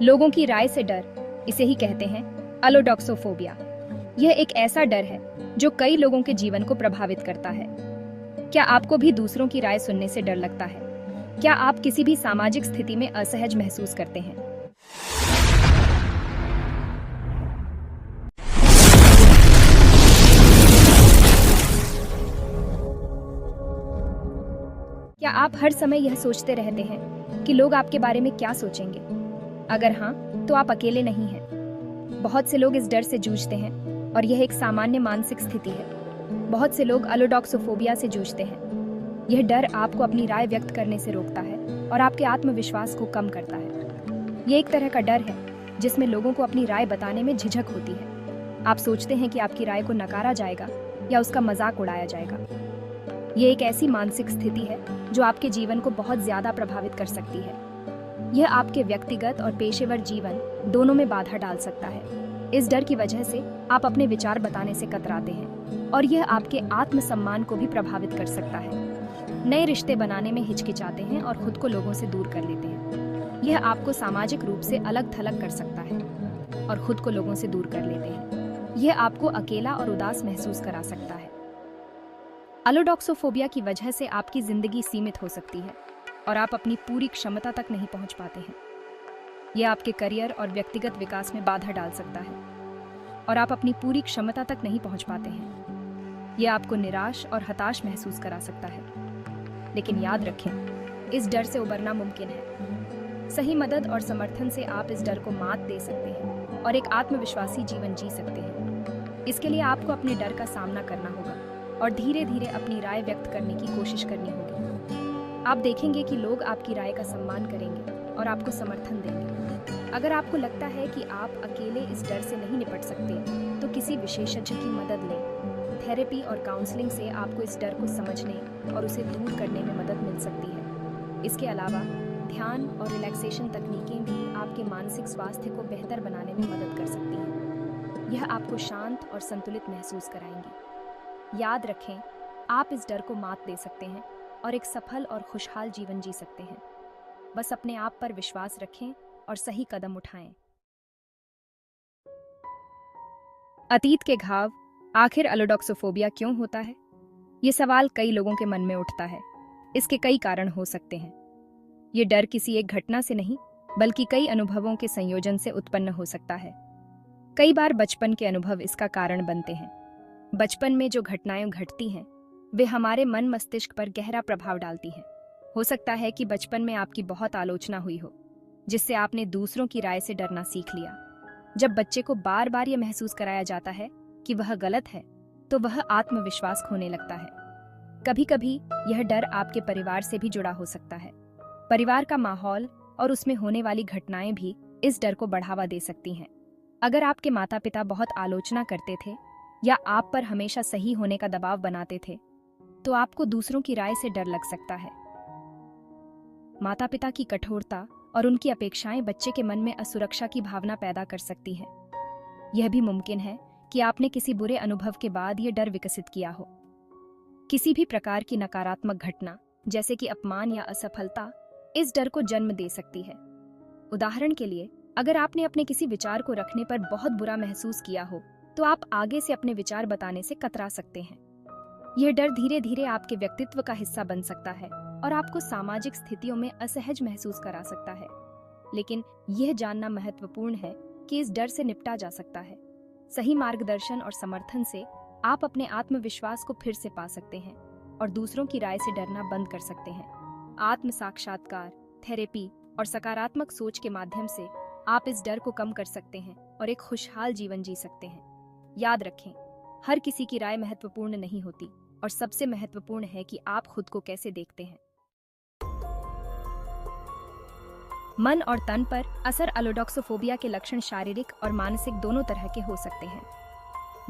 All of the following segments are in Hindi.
लोगों की राय से डर, इसे ही कहते हैं अलोडोक्सोफोबिया। यह एक ऐसा डर है जो कई लोगों के जीवन को प्रभावित करता है। क्या आपको भी दूसरों की राय सुनने से डर लगता है? क्या आप किसी भी सामाजिक स्थिति में असहज महसूस करते हैं? क्या आप हर समय यह सोचते रहते हैं कि लोग आपके बारे में क्या सोचेंगे? अगर हाँ, तो आप अकेले नहीं हैं। बहुत से लोग इस डर से जूझते हैं और यह एक सामान्य मानसिक स्थिति है। बहुत से लोग अलोडोक्सोफोबिया से जूझते हैं। यह डर आपको अपनी राय व्यक्त करने से रोकता है और आपके आत्मविश्वास को कम करता है। यह एक तरह का डर है जिसमें लोगों को अपनी राय बताने में झिझक होती है। आप सोचते हैं कि आपकी राय को नकारा जाएगा या उसका मजाक उड़ाया जाएगा। यह एक ऐसी मानसिक स्थिति है जो आपके जीवन को बहुत ज्यादा प्रभावित कर सकती है। यह आपके व्यक्तिगत और पेशेवर जीवन दोनों में बाधा डाल सकता है। इस डर की वजह से आप अपने विचार बताने से कतराते हैं और यह आपके आत्मसम्मान को भी प्रभावित कर सकता है। नए रिश्ते बनाने में हिचकिचाते हैं और खुद को लोगों से दूर कर लेते हैं। यह आपको सामाजिक रूप से अलग थलग कर सकता है और खुद को लोगों से दूर कर लेते हैं। यह आपको अकेला और उदास महसूस करा सकता है। अलोडोक्सोफोबिया की वजह से आपकी जिंदगी सीमित हो सकती है और आप अपनी पूरी क्षमता तक नहीं पहुंच पाते हैं। यह आपके करियर और व्यक्तिगत विकास में बाधा डाल सकता है और आप अपनी पूरी क्षमता तक नहीं पहुंच पाते हैं। यह आपको निराश और हताश महसूस करा सकता है। लेकिन याद रखें, इस डर से उबरना मुमकिन है। सही मदद और समर्थन से आप इस डर को मात दे सकते हैं और एक आत्मविश्वासी जीवन जी सकते हैं। इसके लिए आपको अपने डर का सामना करना होगा और धीरे धीरे अपनी राय व्यक्त करने की कोशिश करनी होगी। आप देखेंगे कि लोग आपकी राय का सम्मान करेंगे और आपको समर्थन देंगे। अगर आपको लगता है कि आप अकेले इस डर से नहीं निपट सकते, तो किसी विशेषज्ञ की मदद लें। थेरेपी और काउंसलिंग से आपको इस डर को समझने और उसे दूर करने में मदद मिल सकती है। इसके अलावा ध्यान और रिलैक्सेशन तकनीकें भी आपके मानसिक स्वास्थ्य को बेहतर बनाने में मदद कर सकती हैं। यह आपको शांत और संतुलित महसूस कराएंगी। याद रखें, आप इस डर को मात दे सकते हैं और एक सफल और खुशहाल जीवन जी सकते हैं। बस अपने आप पर विश्वास रखें और सही कदम उठाएं। अतीत के घाव, आखिर अलोडोक्सोफोबिया क्यों होता है? ये सवाल कई लोगों के मन में उठता है। इसके कई कारण हो सकते हैं। ये डर किसी एक घटना से नहीं, बल्कि कई अनुभवों के संयोजन से उत्पन्न हो सकता है। कई बार बचपन के अनुभव इसका कारण बनते हैं। बचपन में जो घटनाएं घटती हैं, वे हमारे मन मस्तिष्क पर गहरा प्रभाव डालती हैं। हो सकता है कि बचपन में आपकी बहुत आलोचना हुई हो, जिससे आपने दूसरों की राय से डरना सीख लिया। जब बच्चे को बार बार यह महसूस कराया जाता है कि वह गलत है, तो वह आत्मविश्वास खोने लगता है। कभी कभी यह डर आपके परिवार से भी जुड़ा हो सकता है। परिवार का माहौल और उसमें होने वाली घटनाएं भी इस डर को बढ़ावा दे सकती हैं। अगर आपके माता पिता बहुत आलोचना करते थे या आप पर हमेशा सही होने का दबाव बनाते थे, तो आपको दूसरों की राय से डर लग सकता है। माता पिता की कठोरता और उनकी अपेक्षाएं बच्चे के मन में असुरक्षा की भावना पैदा कर सकती हैं। यह भी मुमकिन है कि आपने किसी बुरे अनुभव के बाद यह डर विकसित किया हो। किसी भी प्रकार की नकारात्मक घटना, जैसे कि अपमान या असफलता, इस डर को जन्म दे सकती है। उदाहरण के लिए, अगर आपने अपने किसी विचार को रखने पर बहुत बुरा महसूस किया हो, तो आप आगे से अपने विचार बताने से कतरा सकते हैं। यह डर धीरे धीरे आपके व्यक्तित्व का हिस्सा बन सकता है और आपको सामाजिक स्थितियों में असहज महसूस करा सकता है। लेकिन यह जानना महत्वपूर्ण है कि इस डर से निपटा जा सकता है। सही मार्गदर्शन और समर्थन से आप अपने आत्मविश्वास को फिर से पा सकते हैं और दूसरों की राय से डरना बंद कर सकते हैं। आत्म साक्षात्कार, थेरेपी और सकारात्मक सोच के माध्यम से आप इस डर को कम कर सकते हैं और एक खुशहाल जीवन जी सकते हैं। याद रखें, हर किसी की राय महत्वपूर्ण नहीं होती और सबसे महत्वपूर्ण है कि आप खुद को कैसे देखते हैं। मन और तन पर असर। अलोडोक्सोफोबिया के लक्षण शारीरिक और मानसिक दोनों तरह के हो सकते हैं।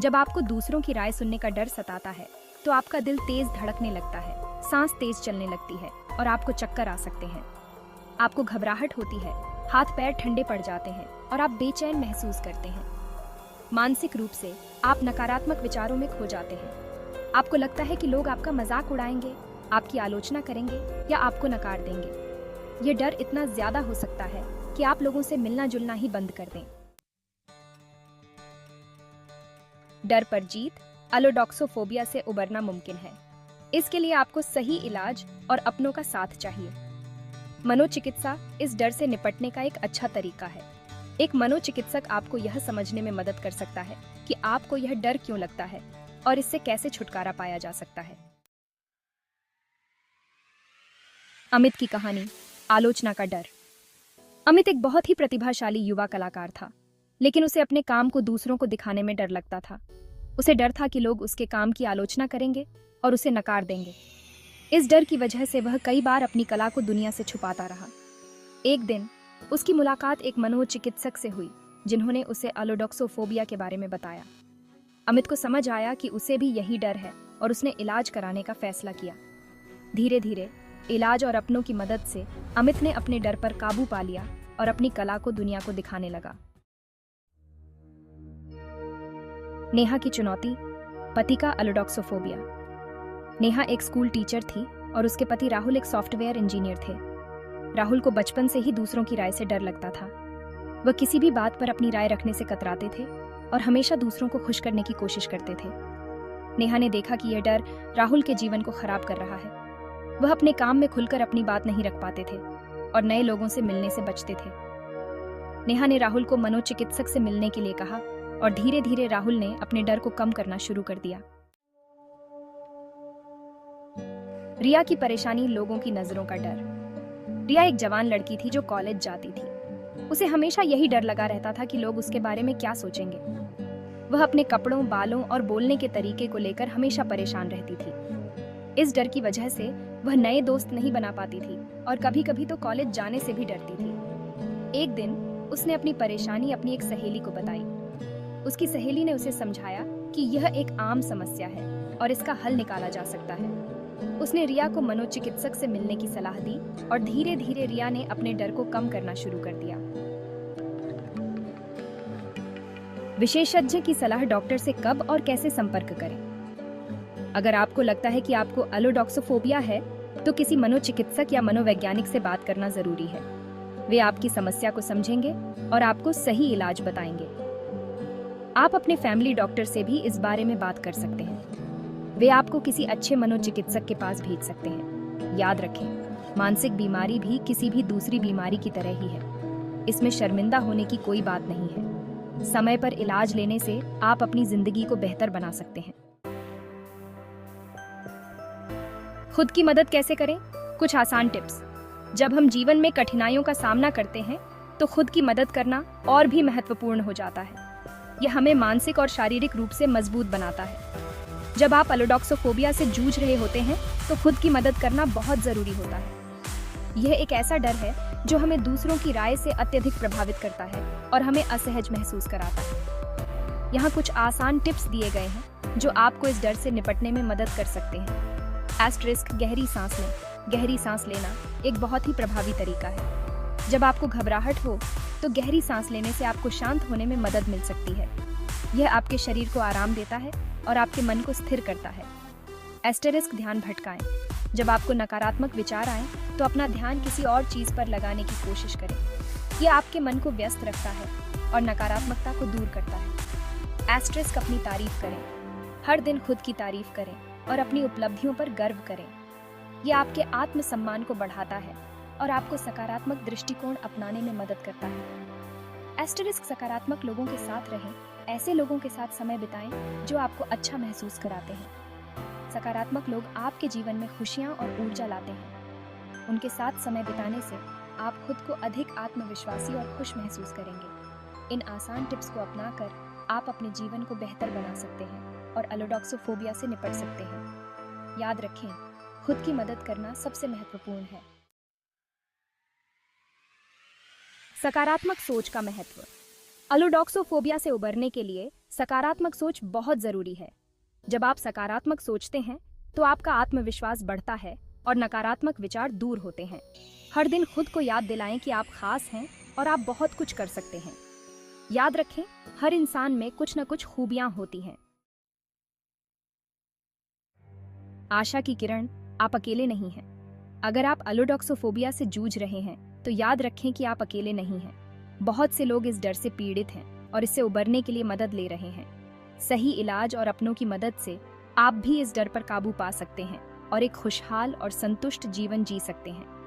जब आपको दूसरों की राय सुनने का डर सताता है, तो आपका दिल तेज धड़कने लगता है, सांस तेज चलने लगती है और आपको चक्कर आ सकते हैं। आपको घबराहट होती है, हाथ पैर ठंडे पड़ जाते हैं और आप बेचैन महसूस करते हैं। मानसिक रूप से आप नकारात्मक विचारों में खो जाते हैं। आपको लगता है कि लोग आपका मजाक उड़ाएंगे, आपकी आलोचना करेंगे या आपको नकार देंगे। ये डर इतना ज्यादा हो सकता है कि आप लोगों से मिलना जुलना ही बंद कर दें। डर पर जीत, अलोडोक्सोफोबिया से उबरना मुमकिन है। इसके लिए आपको सही इलाज और अपनों का साथ चाहिए। मनोचिकित्सा इस डर से निपटने का एक अच्छा तरीका है। एक मनोचिकित्सक आपको यह समझने में मदद कर सकता है कि आपको यह डर क्यों लगता है और इससे कैसे छुटकारा पाया जा सकता है। अमित की कहानी, आलोचना का डर। अमित एक बहुत ही प्रतिभाशाली युवा कलाकार था, लेकिन उसे अपने काम को दूसरों को दिखाने में डर लगता था। उसे डर था कि लोग उसके काम की आलोचना करेंगे और उसे नकार देंगे। इस डर की वजह से वह कई बार अपनी कला को दुनिया से छुपाता रहा। एक दिन उसकी मुलाकात एक मनोचिकित्सक से हुई, जिन्होंने उसे अलोडोक्सोफोबिया के बारे में बताया। अमित को समझ आया कि उसे भी यही डर है और उसने इलाज कराने का फैसला किया। धीरे धीरे इलाज और अपनों की मदद से अमित ने अपने डर पर काबू पा लिया और अपनी कला को दुनिया को दिखाने लगा। नेहा की चुनौती, पति का अलोडोक्सोफोबिया। नेहा एक स्कूल टीचर थी और उसके पति राहुल एक सॉफ्टवेयर इंजीनियर थे। राहुल को बचपन से ही दूसरों की राय से डर लगता था। वह किसी भी बात पर अपनी राय रखने से कतराते थे और हमेशा दूसरों को खुश करने की कोशिश करते थे। नेहा ने देखा कि यह डर राहुल के जीवन को खराब कर रहा है। वह अपने काम में खुलकर अपनी बात नहीं रख पाते थे और नए लोगों से मिलने से बचते थे। नेहा ने राहुल को मनोचिकित्सक से मिलने के लिए कहा और धीरे धीरे राहुल ने अपने डर को कम करना शुरू कर दिया। रिया की परेशानी, लोगों की नजरों का डर। रिया एक जवान लड़की थी जो कॉलेज जाती थी। उसे हमेशा यही डर लगा रहता था कि लोग उसके बारे में क्या सोचेंगे। वह अपने कपड़ों, बालों और बोलने के तरीके को लेकर हमेशा परेशान रहती थी। इस डर की वजह से वह नए दोस्त नहीं बना पाती थी और कभी कभी तो कॉलेज जाने से भी डरती थी। एक दिन उसने अपनी परेशानी अपनी एक सहेली को बताई। उसकी सहेली ने उसे समझाया कि यह एक आम समस्या है और इसका हल निकाला जा सकता है। उसने रिया को मनोचिकित्सक से मिलने की सलाह दी और धीरे धीरे रिया ने अपने डर को कम करना शुरू कर दिया। विशेषज्ञ की सलाह, डॉक्टर से कब और कैसे संपर्क करें। अगर आपको लगता है कि आपको अलोडोक्सोफोबिया है, तो किसी मनोचिकित्सक या मनोवैज्ञानिक से बात करना जरूरी है। वे आपकी समस्या को समझेंगे और आपको सही इलाज बताएंगे। आप अपने फैमिली डॉक्टर से भी इस बारे में बात कर सकते हैं। वे आपको किसी अच्छे मनोचिकित्सक के पास भेज सकते हैं। याद रखें, मानसिक बीमारी भी किसी भी दूसरी बीमारी की तरह ही है। इसमें शर्मिंदा होने की कोई बात नहीं है। समय पर इलाज लेने से आप अपनी जिंदगी को बेहतर बना सकते हैं। खुद की मदद कैसे करें? कुछ आसान टिप्स। जब हम जीवन में कठिनाइयों का सामना करते हैं, तो खुद की मदद करना और भी महत्वपूर्ण हो जाता है। यह हमें मानसिक और शारीरिक रूप से मजबूत बनाता है। जब आप अलोडोक्सोफोबिया से जूझ रहे होते हैं, तो खुद की मदद करना बहुत जरूरी होता है। यह एक ऐसा डर है जो हमें दूसरों की राय से अत्यधिक प्रभावित करता है और हमें असहज महसूस कराता है। यहाँ कुछ आसान टिप्स दिए गए हैं जो आपको इस डर से निपटने में मदद कर सकते हैं। एस्टरिस्क, गहरी सांस लें। गहरी सांस लेना एक बहुत ही प्रभावी तरीका है। जब आपको घबराहट हो, तो गहरी सांस लेने से आपको शांत होने में मदद मिल सकती है। यह आपके शरीर को आराम देता है और आपके मन को स्थिर करता है। एस्टरिस्क, ध्यान भटकाएं। जब आपको नकारात्मक विचार आए, तो अपना ध्यान किसी और चीज पर लगाने की कोशिश करें। यह आपके मन को व्यस्त रखता है और नकारात्मकता को दूर करता है। एस्टरिस्क, अपनी तारीफ करें। हर दिन खुद की तारीफ करें और अपनी उपलब्धियों पर गर्व करें। यह आपके आत्मसम्मान को बढ़ाता है और आपको सकारात्मक दृष्टिकोण अपनाने में मदद करता है। एस्टरिस्क, सकारात्मक लोगों के साथ रहें। ऐसे लोगों के साथ समय बिताएं जो आपको अच्छा महसूस कराते हैं। सकारात्मक लोग आपके जीवन में खुशियां और ऊर्जा लाते हैं। उनके साथ समय बिताने से आप खुद को अधिक आत्मविश्वासी और खुश महसूस करेंगे। इन आसान टिप्स को अपनाकर आप अपने जीवन को बेहतर बना सकते हैं और अलोडोक्सोफोबिया से निपट सकते हैं। याद रखें, खुद की मदद करना सबसे महत्वपूर्ण है। सकारात्मक सोच का महत्व। अलोडोक्सोफोबिया से उबरने के लिए सकारात्मक सोच बहुत जरूरी है। जब आप सकारात्मक सोचते हैं, तो आपका आत्मविश्वास बढ़ता है और नकारात्मक विचार दूर होते हैं। हर दिन खुद को याद दिलाएं कि आप खास हैं और आप बहुत कुछ कर सकते हैं। याद रखें, हर इंसान में कुछ न कुछ खूबियां होती हैं। आशा की किरण, आप अकेले नहीं हैं। अगर आप अलोडोक्सोफोबिया से जूझ रहे हैं तो याद रखें कि आप अकेले नहीं हैं। बहुत से लोग इस डर से पीड़ित हैं और इससे उबरने के लिए मदद ले रहे हैं। सही इलाज और अपनों की मदद से आप भी इस डर पर काबू पा सकते हैं और एक खुशहाल और संतुष्ट जीवन जी सकते हैं।